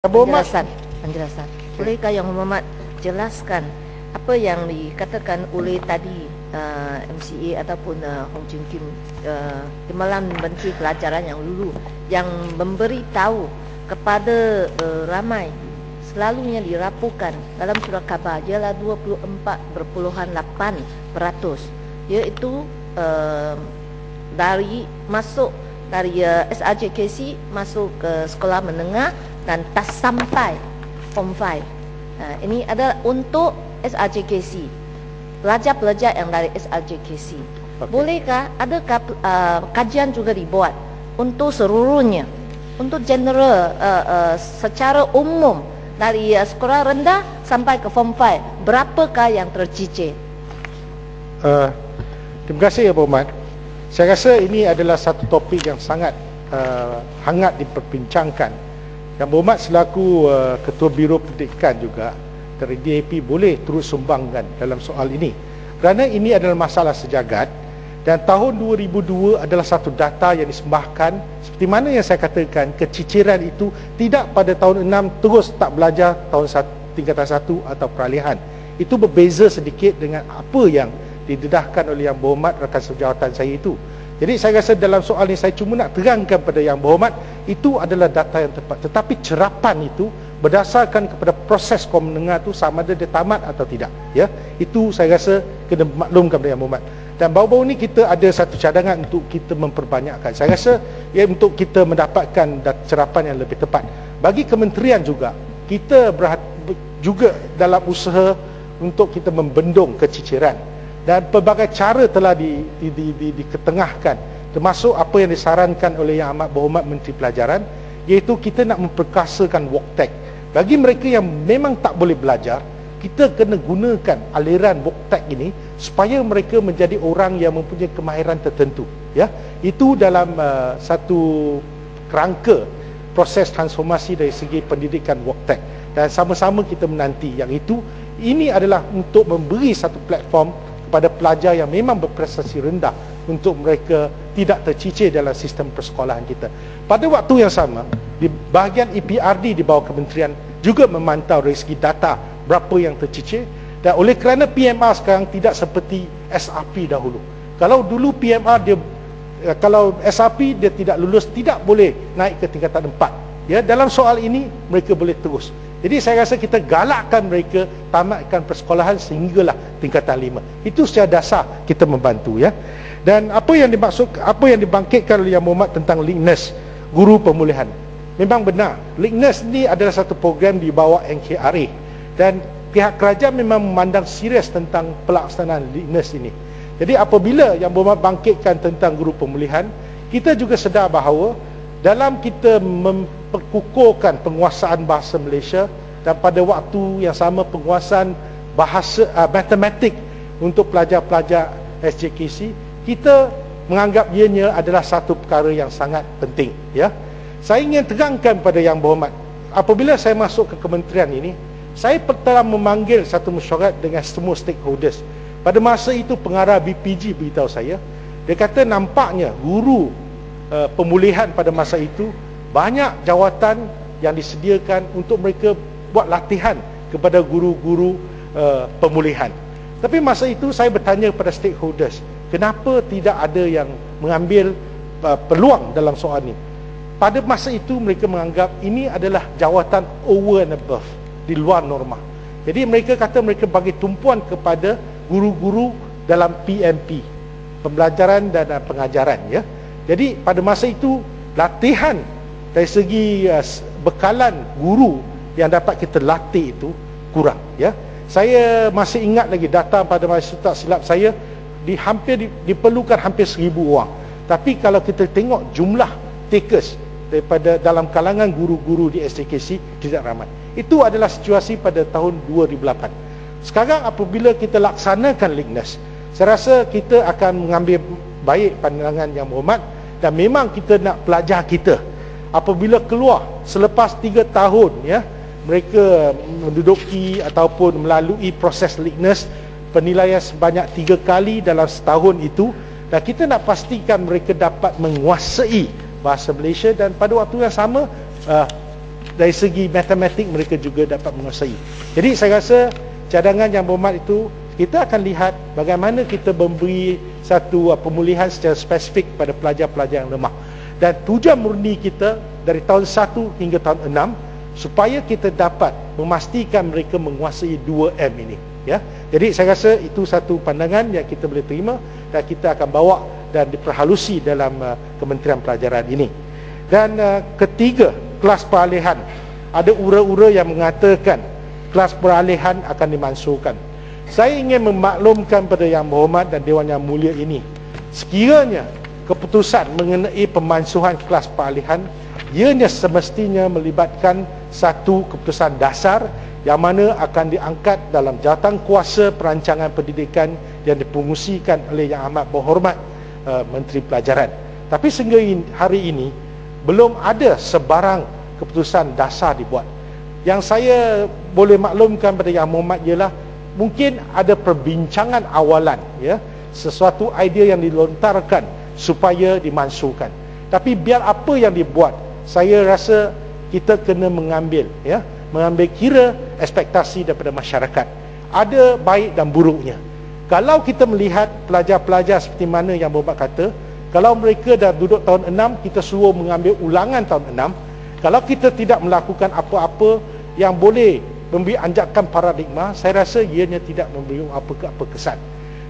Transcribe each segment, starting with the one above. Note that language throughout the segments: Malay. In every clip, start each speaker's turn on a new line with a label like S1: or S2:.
S1: Penjelasan. Bolehkah Yang Hormat jelaskan apa yang dikatakan oleh tadi MCA ataupun Hong Ching Kim, Timbalan Menteri Pelajaran yang dulu, yang memberitahu kepada ramai, selalunya dirapukan dalam surat khabar ialah 24.8%, iaitu dari SRJKC masuk ke sekolah menengah dan tak sampai Form 5. Ini adalah untuk SRJKC, pelajar-pelajar yang dari SRJKC. Okay. Bolehkah, adakah kajian juga dibuat untuk seluruhnya, untuk general, secara umum dari sekolah rendah sampai ke Form 5, berapakah yang tercicir?
S2: Terima kasih, Pak Ahmad. Saya rasa ini adalah satu topik yang sangat hangat diperbincangkan. Yang Berhormat selaku Ketua Biro Pendidikan juga dari DAP boleh terus sumbangkan dalam soal ini, kerana ini adalah masalah sejagat. Dan tahun 2002 adalah satu data yang disembahkan. Seperti mana yang saya katakan, keciciran itu tidak pada tahun 6 terus tak belajar tahun tingkatan 1 atau peralihan. Itu berbeza sedikit dengan apa yang didedahkan oleh Yang Berhormat rakan sejawatan saya itu. Jadi saya rasa dalam soal ini saya cuma nak terangkan pada Yang Berhormat, itu adalah data yang tepat. Tetapi cerapan itu berdasarkan kepada proses sekolah menengah itu, sama ada dia tamat atau tidak, ya. Itu saya rasa kena maklumkan kepada Yang Berhormat. Dan baru-baru ini kita ada satu cadangan untuk kita memperbanyakkan. Saya rasa untuk kita mendapatkan cerapan yang lebih tepat. Bagi kementerian juga, kita juga dalam usaha untuk kita membendung keciciran. Dan pelbagai cara telah diketengahkan, termasuk apa yang disarankan oleh Yang Amat Berhormat Menteri Pelajaran, iaitu kita nak memperkasakan WOKTEK. Bagi mereka yang memang tak boleh belajar, kita kena gunakan aliran WOKTEK ini supaya mereka menjadi orang yang mempunyai kemahiran tertentu, ya. Itu dalam satu kerangka proses transformasi dari segi pendidikan WOKTEK. Dan sama-sama kita menanti yang itu. Ini adalah untuk memberi satu platform pada pelajar yang memang berprestasi rendah untuk mereka tidak tercicir dalam sistem persekolahan kita. Pada waktu yang sama, di bahagian EPRD di bawah kementerian juga memantau dari segi data berapa yang tercicir. Dan oleh kerana PMR sekarang tidak seperti SRP dahulu. Kalau dulu PMR kalau SRP dia tidak lulus, tidak boleh naik ke tingkatan 4. Ya, dalam soal ini mereka boleh terus. Jadi saya rasa kita galakkan mereka tamatkan persekolahan sehinggalah tingkatan 5. Itu secara dasar kita membantu, ya. Dan apa yang dibangkitkan oleh Yang Berhormat tentang Lignas, guru pemulihan, memang benar. Lignas ni adalah satu program di bawah NKRA, dan pihak kerajaan memang memandang serius tentang pelaksanaan Lignas ini. Jadi apabila Yang Berhormat bangkitkan tentang guru pemulihan, kita juga sedar bahawa dalam kita memperkukuhkan penguasaan bahasa Malaysia, dan pada waktu yang sama penguasaan bahasa matematik untuk pelajar-pelajar SJKC, kita menganggap ianya adalah satu perkara yang sangat penting, ya. Saya ingin terangkan pada Yang Berhormat, apabila saya masuk ke kementerian ini, saya telah memanggil satu mesyuarat dengan semua stakeholders. Pada masa itu pengarah BPG beritahu saya, dia kata nampaknya guru pemulihan pada masa itu banyak jawatan yang disediakan untuk mereka buat latihan kepada guru-guru pemulihan. Tapi masa itu saya bertanya kepada stakeholders, kenapa tidak ada yang mengambil peluang dalam soal ini? Pada masa itu mereka menganggap ini adalah jawatan over and above, di luar norma. Jadi mereka kata mereka bagi tumpuan kepada guru-guru dalam PMP, pembelajaran dan pengajaran, ya. Jadi pada masa itu latihan dari segi bekalan guru yang dapat kita latih itu kurang, ya. Saya masih ingat lagi data pada masa itu, tak silap saya, diperlukan hampir 1000 orang. Tapi kalau kita tengok jumlah takers daripada dalam kalangan guru-guru di SJKC tidak ramai. Itu adalah situasi pada tahun 2008. Sekarang apabila kita laksanakan Lignas, saya rasa kita akan mengambil baik pandangan Yang Berhormat, dan memang kita nak pelajar kita apabila keluar selepas 3 tahun, ya, mereka menduduki ataupun melalui proses Lignas, penilaian sebanyak 3 kali dalam setahun itu, dan kita nak pastikan mereka dapat menguasai bahasa Malaysia. Dan pada waktu yang sama dari segi matematik mereka juga dapat menguasai. Jadi saya rasa cadangan Yang Berhormat itu, kita akan lihat bagaimana kita memberi satu pemulihan secara spesifik pada pelajar-pelajar yang lemah. Dan tujuan murni kita dari tahun 1 hingga tahun 6 supaya kita dapat memastikan mereka menguasai 2M ini, ya. Jadi saya rasa itu satu pandangan yang kita boleh terima dan kita akan bawa dan diperhalusi dalam Kementerian Pelajaran ini. Dan ketiga, kelas peralihan. Ada ura-ura yang mengatakan kelas peralihan akan dimansuhkan. Saya ingin memaklumkan pada Yang Berhormat dan Dewan Yang Mulia ini, sekiranya keputusan mengenai pemansuhan kelas peralihan, ianya semestinya melibatkan satu keputusan dasar yang mana akan diangkat dalam jawatankuasa perancangan pendidikan yang dipengusikan oleh Yang Amat Berhormat Menteri Pelajaran. Tapi sehingga hari ini belum ada sebarang keputusan dasar dibuat. Yang saya boleh maklumkan pada Yang Berhormat ialah mungkin ada perbincangan awalan, ya, sesuatu idea yang dilontarkan supaya dimansuhkan. Tapi biar apa yang dibuat, saya rasa kita kena mengambil kira ekspektasi daripada masyarakat. Ada baik dan buruknya. Kalau kita melihat pelajar-pelajar seperti mana Yang Berhormat kata, kalau mereka dah duduk tahun 6, kita suruh mengambil ulangan tahun 6. Kalau kita tidak melakukan apa-apa yang boleh memberi anjakan paradigma, saya rasa ianya tidak memberi apa kesan.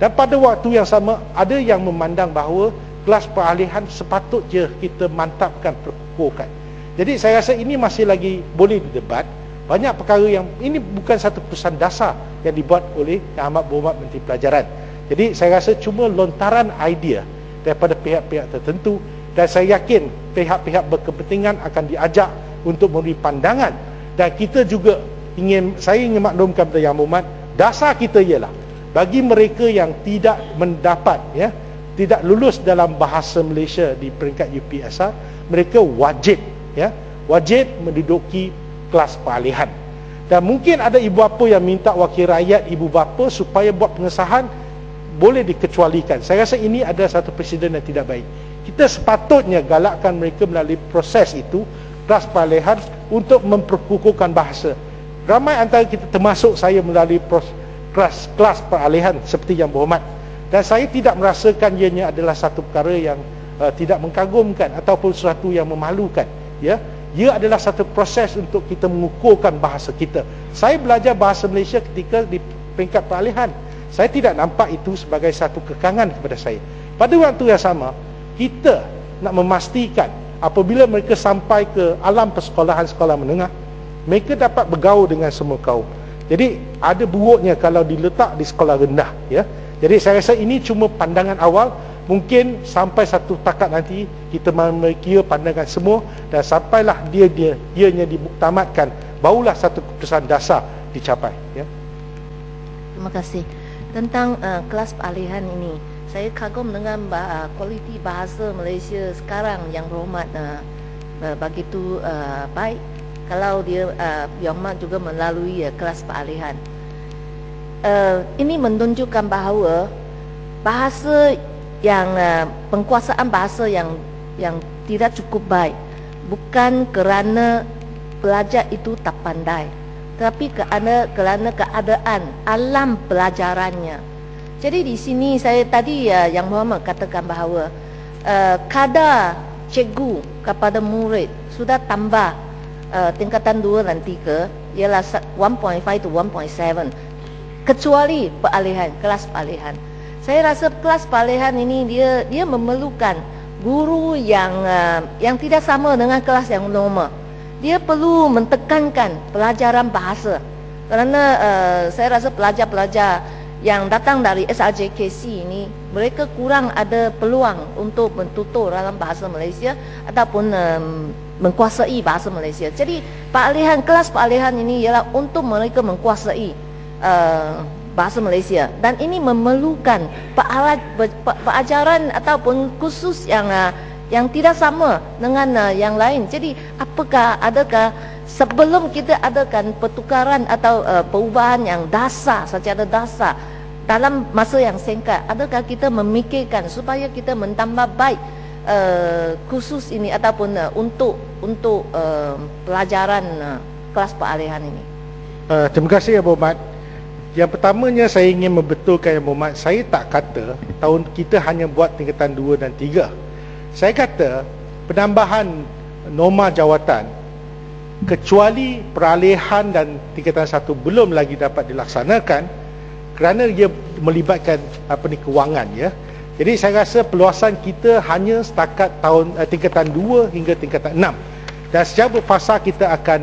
S2: Dan pada waktu yang sama, ada yang memandang bahawa kelas peralihan sepatutnya kita mantapkan, perkukuhkan. Jadi saya rasa ini masih lagi boleh didebat. Banyak perkara yang ini bukan satu keputusan dasar yang dibuat oleh Yang Amat Berhormat Menteri Pelajaran. Jadi saya rasa cuma lontaran idea daripada pihak-pihak tertentu, dan saya yakin pihak-pihak berkepentingan akan diajak untuk memberi pandangan. Dan kita juga saya ingin maklumkan kepada Yang Berhormat, dasar kita ialah bagi mereka yang tidak mendapat, tidak lulus dalam bahasa Malaysia di peringkat UPSR, mereka wajib menduduki kelas peralihan. Dan mungkin ada ibu bapa yang minta wakil rakyat ibu bapa supaya buat pengesahan, boleh dikecualikan. Saya rasa ini ada satu presiden yang tidak baik. Kita sepatutnya galakkan mereka melalui proses itu, kelas peralihan, untuk memperkukuhkan bahasa. Ramai antara kita, termasuk saya, melalui kelas peralihan seperti Yang Berhormat. Dan saya tidak merasakan ianya adalah satu perkara yang tidak mengagumkan ataupun sesuatu yang memalukan, ya. Ia adalah satu proses untuk kita mengukuhkan bahasa kita. Saya belajar bahasa Malaysia ketika di peringkat peralihan. Saya tidak nampak itu sebagai satu kekangan kepada saya. Pada waktu yang sama, kita nak memastikan apabila mereka sampai ke alam persekolahan sekolah menengah, mereka dapat bergaul dengan semua kaum. Jadi ada buruknya kalau diletak di sekolah rendah, ya. Jadi saya rasa ini cuma pandangan awal. Mungkin sampai satu takat nanti kita memiliki pandangan semua, dan sampailah ianya dibuktamatkan, barulah satu keputusan dasar dicapai, ya.
S1: Terima kasih. Tentang kelas peralihan ini, saya kagum dengan kualiti bahasa Malaysia sekarang Yang Berhormat begitu baik. Kalau dia Yang Berhormat juga melalui kelas peralihan, ini menunjukkan bahawa bahasa yang penguasaan bahasa yang tidak cukup baik bukan kerana pelajar itu tak pandai, tetapi kerana keadaan alam pelajarannya. Jadi di sini saya tadi Yang Berhormat katakan bahawa kadar cikgu kepada murid sudah tambah tingkatan 2 dan 3 ialah 1.5 to 1.7, kecuali peralihan, kelas peralihan. Saya rasa kelas peralihan ini dia memerlukan guru yang tidak sama dengan kelas yang normal. Dia perlu mentekankan pelajaran bahasa, kerana saya rasa pelajar-pelajar yang datang dari SRJKC ini, mereka kurang ada peluang untuk mentutur dalam bahasa Malaysia ataupun menguasai bahasa Malaysia. Jadi kelas peralihan ini ialah untuk mereka menguasai bahasa Malaysia, dan ini memerlukan pelajaran ataupun kursus yang tidak sama dengan yang lain. Jadi adakah sebelum kita adakan pertukaran atau perubahan yang dasar, secara dasar dalam masa yang singkat, adakah kita memikirkan supaya kita mentambah baik khusus ini ataupun untuk pelajaran kelas peralihan ini?
S2: Terima kasih Yang Berhormat. Yang pertamanya saya ingin membetulkan Yang Berhormat, saya tak kata tahun kita hanya buat tingkatan 2 dan 3. Saya kata penambahan norma jawatan kecuali peralihan dan tingkatan 1 belum lagi dapat dilaksanakan kerana dia melibatkan kewangan ya. Jadi saya rasa peluasan kita hanya setakat tingkatan 2 hingga tingkatan 6. Dan secara berfasa kita akan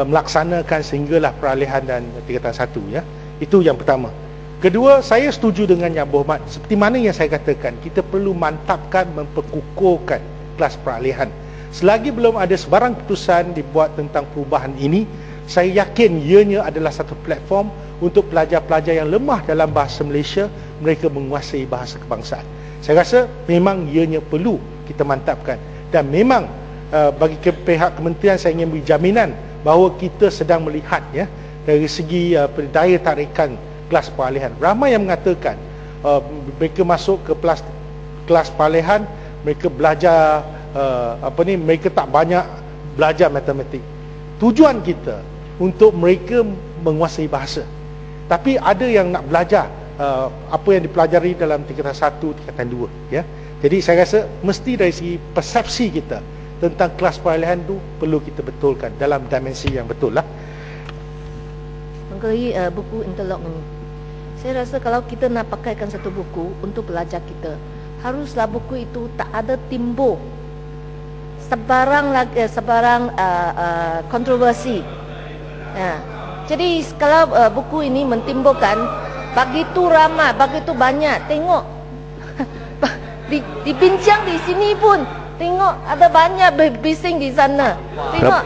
S2: melaksanakan sehinggalah peralihan dan tingkatan 1 ya. Itu yang pertama. Kedua, saya setuju dengan Yang Berhormat seperti mana yang saya katakan, kita perlu mantapkan, memperkukuhkan kelas peralihan. Selagi belum ada sebarang keputusan dibuat tentang perubahan ini, saya yakin ianya adalah satu platform untuk pelajar-pelajar yang lemah dalam bahasa Malaysia, mereka menguasai bahasa kebangsaan. Saya rasa memang ianya perlu kita mantapkan. Dan memang bagi pihak kementerian saya ingin beri jaminan bahawa kita sedang melihat ya dari segi daya tarikan kelas peralihan. Ramai yang mengatakan mereka masuk ke kelas peralihan, mereka belajar mereka tak banyak belajar matematik. Tujuan kita untuk mereka menguasai bahasa. Tapi ada yang nak belajar apa yang dipelajari dalam tingkatan 1, tingkatan 2 ya. Jadi saya rasa mesti dari segi persepsi kita tentang kelas peralihan itu perlu kita betulkan dalam dimensi yang betul lah.
S1: Mengenai buku interlog ini, saya rasa kalau kita nak pakaikan satu buku untuk belajar kita, haruslah buku itu tak ada timbul sebarang kontroversi. Jadi kalau buku ini mentimbulkan begitu ramai, begitu banyak, tengok dibincang di sini pun, tengok ada banyak bising di sana. Tengok,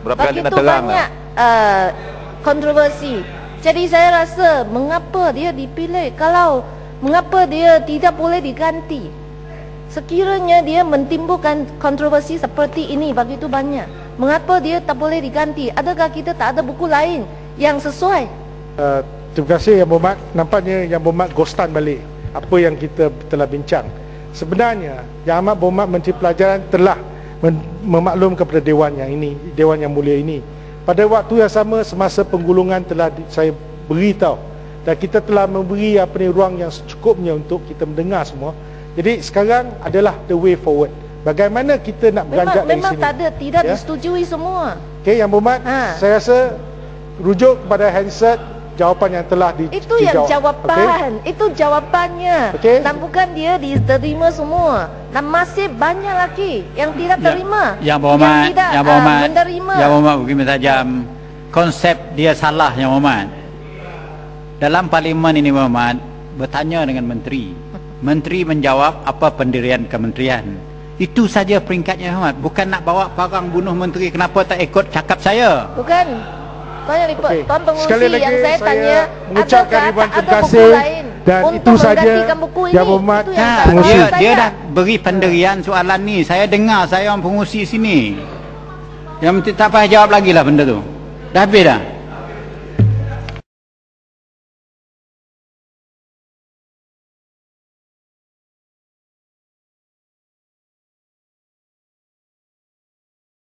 S1: begitu banyak kontroversi. Jadi saya rasa mengapa dia dipilih, mengapa dia tidak boleh diganti? Sekiranya dia mentimbulkan kontroversi seperti ini begitu banyak, mengapa dia tak boleh diganti? Adakah kita tak ada buku lain yang sesuai?
S2: Terima kasih Yang Berhormat. Nampaknya Yang Berhormat ghostan balik apa yang kita telah bincang. Sebenarnya Yang Amat Berhormat Menteri Pelajaran telah memaklum kepada Dewan yang mulia ini. Pada waktu yang sama, semasa penggulungan telah saya beritahu dan kita telah memberi ruang yang secukupnya untuk kita mendengar semua. Jadi sekarang adalah the way forward. Bagaimana kita nak beranjak dari sini?
S1: Memang tidak disetujui semua.
S2: Okey, Yang Berhormat, saya rasa rujuk kepada handset jawapan yang telah dijawab.
S1: Itu yang jawapan, itu jawapannya. Dan bukan dia diterima semua. Dan masih banyak lagi yang tidak terima.
S3: Yang Berhormat,
S1: yang tidak menerima.
S3: Yang Berhormat begini tajam. Konsep dia salah Yang Berhormat. Dalam parlimen ini Berhormat bertanya dengan menteri. Menteri menjawab apa pendirian kementerian. Itu saja peringkatnya Berhormat. Bukan nak bawa parang bunuh menteri. Kenapa tak ikut cakap saya?
S1: Bukan. Tuan pengurusi
S2: sekali lagi
S1: yang saya tanya,
S2: mengucapkan ribuan terima kasih
S1: dan
S2: itu saja
S1: buku ini.
S2: Yang Berhormat,
S3: dia dah beri pendirian soalan ni. Saya dengar, saya orang pengurusi sini. Yang tak payah jawab lagi lah benda tu. Dah habis dah.